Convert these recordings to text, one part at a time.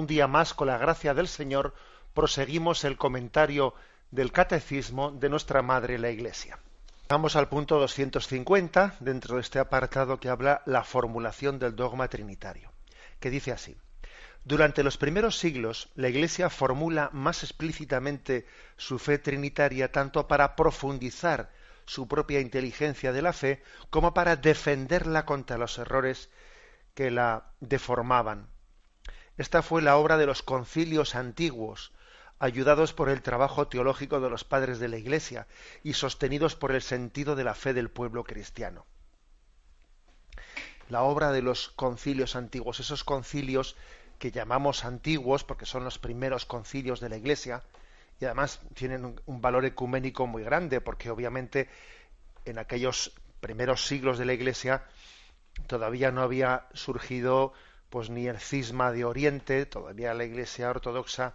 día más, con la gracia del Señor, proseguimos el comentario del Catecismo de nuestra Madre la Iglesia. Vamos al punto 250, dentro de este apartado que habla la formulación del dogma trinitario, que dice así: durante los primeros siglos, la Iglesia formula más explícitamente su fe trinitaria tanto para profundizar su propia inteligencia de la fe como para defenderla contra los errores que la deformaban. Esta fue la obra de los concilios antiguos, ayudados por el trabajo teológico de los padres de la Iglesia y sostenidos por el sentido de la fe del pueblo cristiano. La obra de los concilios antiguos, esos concilios que llamamos antiguos porque son los primeros concilios de la Iglesia, y además tienen un valor ecuménico muy grande, porque obviamente en aquellos primeros siglos de la Iglesia todavía no había surgido pues ni el cisma de Oriente, todavía la Iglesia ortodoxa,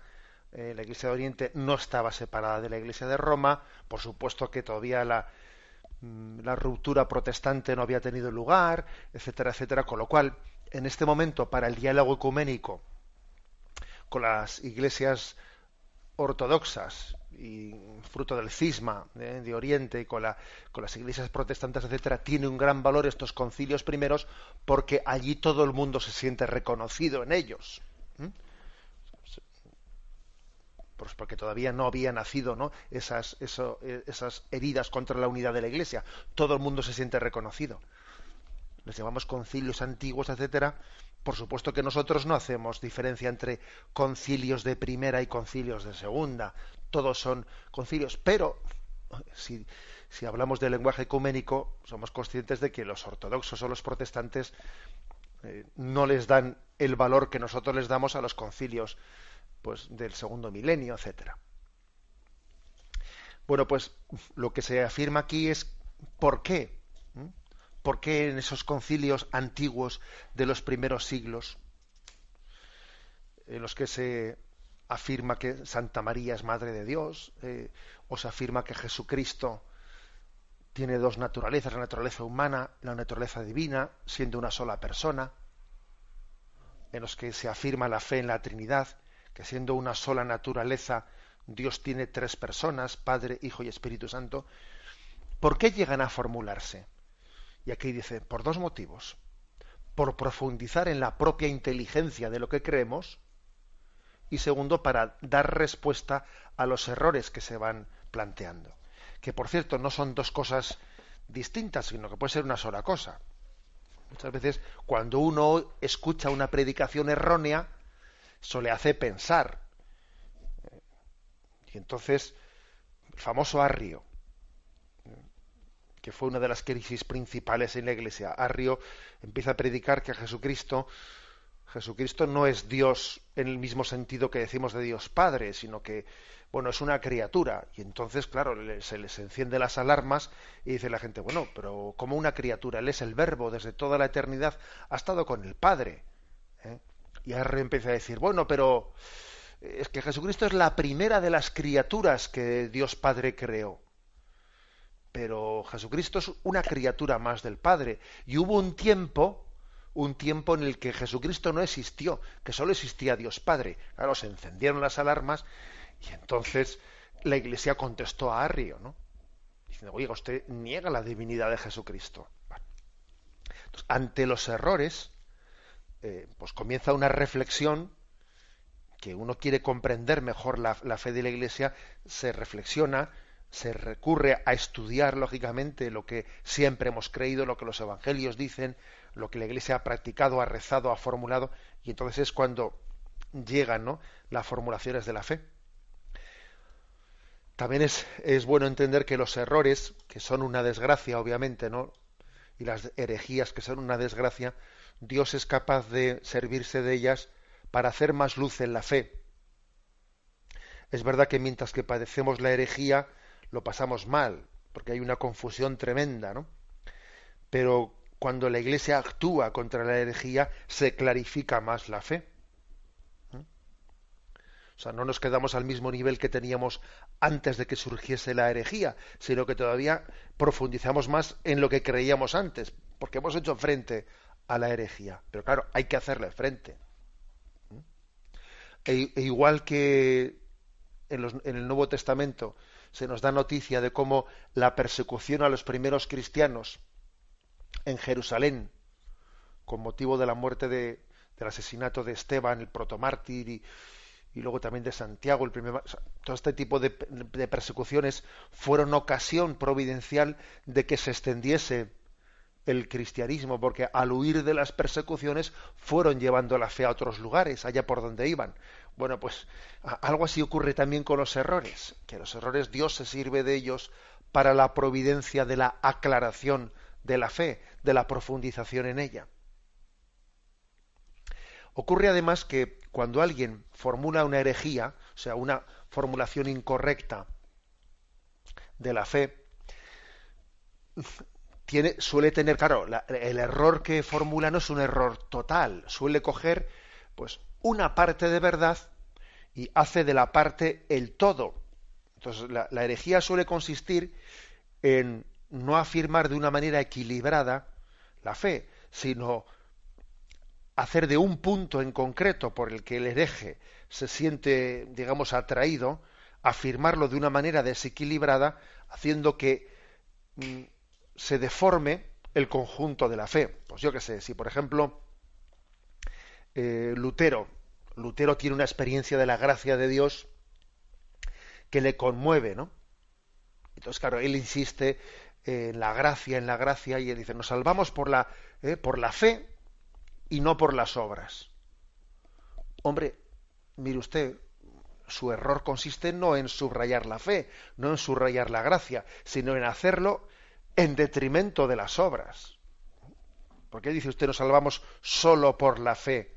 la Iglesia de Oriente no estaba separada de la Iglesia de Roma, por supuesto que todavía la ruptura protestante no había tenido lugar, etcétera, etcétera, con lo cual, en este momento, para el diálogo ecuménico con las iglesias ortodoxas y fruto del cisma de Oriente y con las iglesias protestantes, etcétera, tiene un gran valor estos concilios primeros porque allí todo el mundo se siente reconocido en ellos. Pues porque todavía no había nacido, ¿no?, esas heridas contra la unidad de la Iglesia. Todo el mundo se siente reconocido. Les llamamos concilios antiguos, etcétera. Por supuesto que nosotros no hacemos diferencia entre concilios de primera y concilios de segunda. Todos son concilios, pero si hablamos de lenguaje ecuménico, somos conscientes de que los ortodoxos o los protestantes no les dan el valor que nosotros les damos a los concilios pues del segundo milenio, etcétera. Bueno, pues lo que se afirma aquí es ¿por qué? ¿Por qué en esos concilios antiguos de los primeros siglos, en los que se afirma que Santa María es Madre de Dios, o se afirma que Jesucristo tiene dos naturalezas, la naturaleza humana, la naturaleza divina, siendo una sola persona, en los que se afirma la fe en la Trinidad, que siendo una sola naturaleza, Dios tiene tres personas, Padre, Hijo y Espíritu Santo? ¿Por qué llegan a formularse? Y aquí dice, por dos motivos. Por profundizar en la propia inteligencia de lo que creemos, y segundo, para dar respuesta a los errores que se van planteando. Que, por cierto, no son dos cosas distintas, sino que puede ser una sola cosa. Muchas veces, cuando uno escucha una predicación errónea, eso le hace pensar. Y entonces, el famoso Arrio, que fue una de las crisis principales en la Iglesia. Arrio empieza a predicar que Jesucristo no es Dios en el mismo sentido que decimos de Dios Padre, sino que, bueno, es una criatura. Y entonces, claro, se les encienden las alarmas y dice la gente, bueno, pero como una criatura, Él es el Verbo, desde toda la eternidad ha estado con el Padre. Y Arrio empieza a decir, bueno, pero es que Jesucristo es la primera de las criaturas que Dios Padre creó. Pero Jesucristo es una criatura más del Padre. Y hubo un tiempo en el que Jesucristo no existió, que solo existía Dios Padre. Claro, se encendieron las alarmas y entonces la Iglesia contestó a Arrio, ¿no? Diciendo, oiga, usted niega la divinidad de Jesucristo. Bueno. Entonces, ante los errores, pues comienza una reflexión que uno quiere comprender mejor la fe de la Iglesia, se reflexiona, se recurre a estudiar, lógicamente, lo que siempre hemos creído, lo que los evangelios dicen, lo que la Iglesia ha practicado, ha rezado, ha formulado, y entonces es cuando llegan, ¿no?, las formulaciones de la fe. También es bueno entender que los errores, que son una desgracia, obviamente, ¿no?, y las herejías, que son una desgracia, Dios es capaz de servirse de ellas para hacer más luz en la fe. Es verdad que mientras que padecemos la herejía, lo pasamos mal, porque hay una confusión tremenda, ¿no? Pero cuando la Iglesia actúa contra la herejía, se clarifica más la fe. O sea, no nos quedamos al mismo nivel que teníamos antes de que surgiese la herejía, sino que todavía profundizamos más en lo que creíamos antes, porque hemos hecho frente a la herejía. Pero claro, hay que hacerle frente. E igual que en el Nuevo Testamento se nos da noticia de cómo la persecución a los primeros cristianos en Jerusalén, con motivo de la muerte del asesinato de Esteban, el protomártir, y luego también de Santiago, todo este tipo de persecuciones fueron ocasión providencial de que se extendiese el cristianismo, porque al huir de las persecuciones fueron llevando la fe a otros lugares, allá por donde iban. Bueno, pues algo así ocurre también con los errores, que los errores Dios se sirve de ellos para la providencia de la aclaración de la fe, de la profundización en ella. Ocurre además que cuando alguien formula una herejía, o sea, una formulación incorrecta de la fe, suele tener, claro, el error que formula no es un error total, suele coger pues una parte de verdad y hace de la parte el todo. Entonces, la herejía suele consistir en no afirmar de una manera equilibrada la fe, sino hacer de un punto en concreto por el que el hereje se siente, digamos, atraído, afirmarlo de una manera desequilibrada, haciendo que se deforme el conjunto de la fe. Pues yo qué sé, si por ejemplo Lutero tiene una experiencia de la gracia de Dios que le conmueve, ¿no? Entonces, claro, él insiste en la gracia, y él dice, nos salvamos por la fe y no por las obras. Hombre, mire usted, su error consiste no en subrayar la fe, no en subrayar la gracia, sino en hacerlo en detrimento de las obras. ¿Por qué dice usted nos salvamos solo por la fe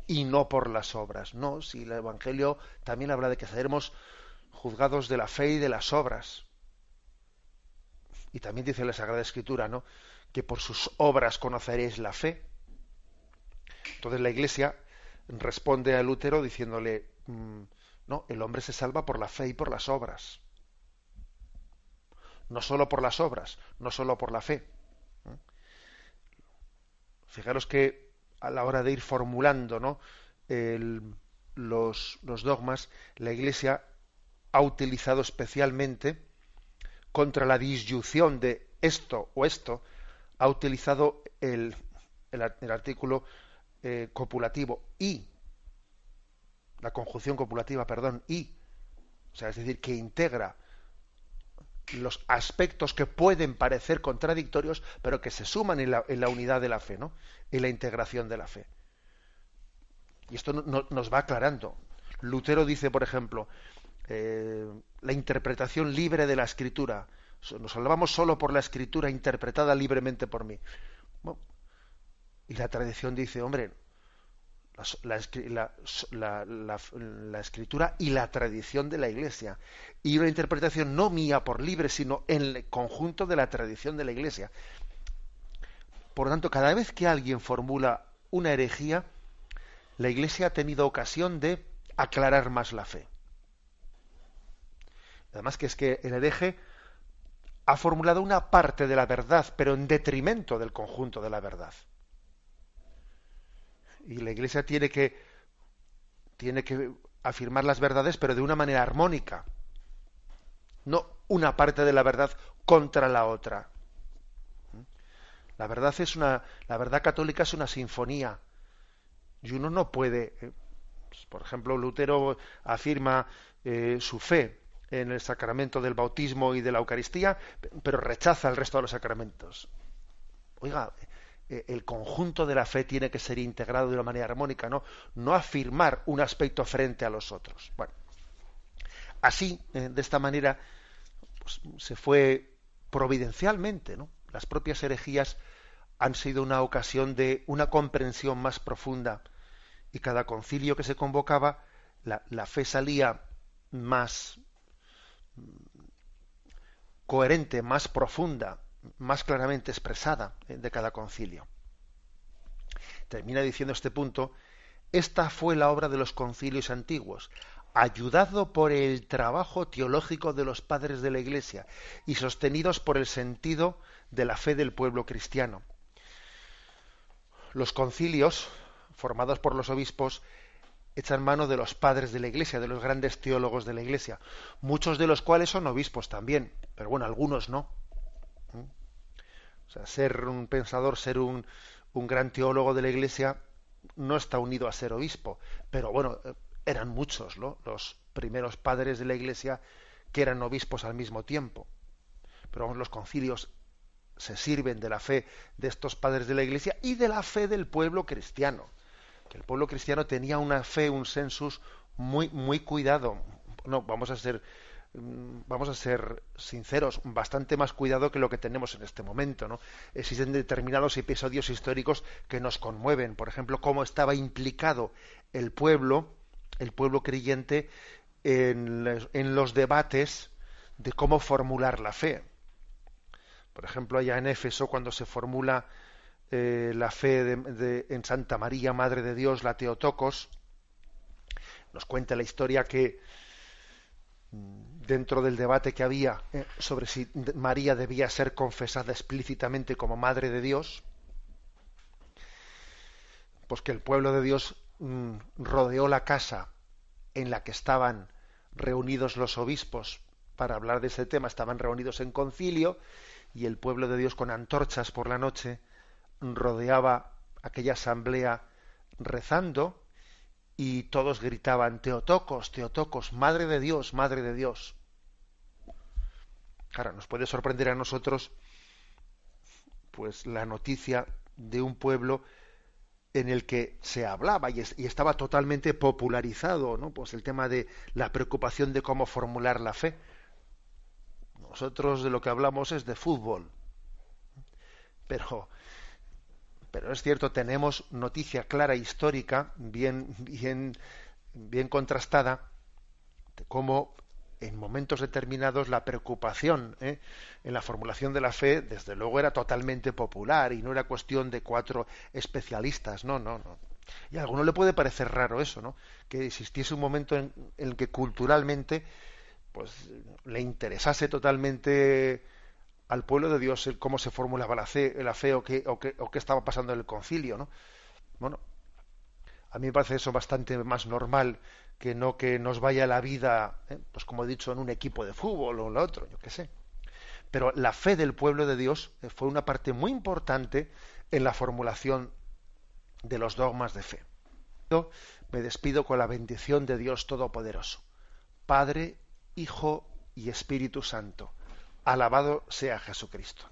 y no por las obras? No, si el Evangelio también habla de que seremos juzgados de la fe y de las obras. Y también dice la Sagrada Escritura, ¿no?, que por sus obras conoceréis la fe. Entonces la Iglesia responde a Lutero diciéndole, no, el hombre se salva por la fe y por las obras. No solo por las obras, no solo por la fe. Fijaros que a la hora de ir formulando, ¿no?, los dogmas, la Iglesia ha utilizado especialmente contra la disyunción de esto o esto, ha utilizado el artículo copulativo y, la conjunción copulativa, perdón, y, o sea, es decir, que integra los aspectos que pueden parecer contradictorios, pero que se suman en la unidad de la fe, ¿no?, en la integración de la fe. Y esto nos va aclarando. Lutero dice, por ejemplo, la interpretación libre de la Escritura. Nos salvamos solo por la Escritura interpretada libremente por mí. Bueno, y la tradición dice, hombre, la Escritura y la tradición de la Iglesia. Y una interpretación no mía por libre, sino en el conjunto de la tradición de la Iglesia. Por lo tanto, cada vez que alguien formula una herejía, la Iglesia ha tenido ocasión de aclarar más la fe. Además que es que el hereje ha formulado una parte de la verdad, pero en detrimento del conjunto de la verdad. Y la Iglesia tiene que afirmar las verdades, pero de una manera armónica. No una parte de la verdad contra la otra. La verdad católica es una sinfonía. Y uno no puede, por ejemplo, Lutero afirma su fe en el sacramento del bautismo y de la Eucaristía, pero rechaza el resto de los sacramentos. Oiga, el conjunto de la fe tiene que ser integrado de una manera armónica, no afirmar un aspecto frente a los otros. Bueno, así, de esta manera, pues, se fue providencialmente, ¿no? Las propias herejías han sido una ocasión de una comprensión más profunda, y cada concilio que se convocaba, la fe salía más coherente, más profunda, más claramente expresada de cada concilio. Termina diciendo este punto: esta fue la obra de los concilios antiguos, ayudado por el trabajo teológico de los padres de la Iglesia y sostenidos por el sentido de la fe del pueblo cristiano. Los concilios, formados por los obispos, echan mano de los padres de la Iglesia, de los grandes teólogos de la Iglesia, muchos de los cuales son obispos también, pero bueno, algunos no. O sea, ser un pensador, ser un gran teólogo de la Iglesia no está unido a ser obispo, pero bueno, eran muchos, ¿no?, los primeros padres de la Iglesia que eran obispos al mismo tiempo. Pero vamos, los concilios se sirven de la fe de estos padres de la Iglesia y de la fe del pueblo cristiano. Que el pueblo cristiano tenía una fe, un sensus muy cuidado. No, vamos a ser sinceros, bastante más cuidado que lo que tenemos en este momento, ¿no? Existen determinados episodios históricos que nos conmueven. Por ejemplo, cómo estaba implicado el pueblo creyente en los debates de cómo formular la fe. Por ejemplo, allá en Éfeso, cuando se formula la fe en Santa María, Madre de Dios, la Theotokos, nos cuenta la historia que dentro del debate que había sobre si María debía ser confesada explícitamente como Madre de Dios, pues que el pueblo de Dios rodeó la casa en la que estaban reunidos los obispos para hablar de ese tema, estaban reunidos en concilio, y el pueblo de Dios con antorchas por la noche rodeaba aquella asamblea rezando, y todos gritaban: Theotokos, Theotokos, Madre de Dios, Madre de Dios. Claro, nos puede sorprender a nosotros pues la noticia de un pueblo en el que se hablaba y estaba totalmente popularizado, ¿no?, pues el tema de la preocupación de cómo formular la fe. Nosotros de lo que hablamos es de fútbol, pero es cierto, tenemos noticia clara, histórica, bien contrastada, de cómo en momentos determinados la preocupación en la formulación de la fe, desde luego, era totalmente popular y no era cuestión de 4 especialistas, no. Y a alguno le puede parecer raro eso, ¿no?, que existiese un momento en el que culturalmente pues le interesase totalmente al pueblo de Dios cómo se formulaba la fe o qué estaba pasando en el concilio, ¿no? Bueno, a mí me parece eso bastante más normal que no que nos vaya la vida, pues como he dicho, en un equipo de fútbol o en lo otro, yo qué sé. Pero la fe del pueblo de Dios fue una parte muy importante en la formulación de los dogmas de fe. Yo me despido con la bendición de Dios Todopoderoso, Padre, Hijo y Espíritu Santo. Alabado sea Jesucristo.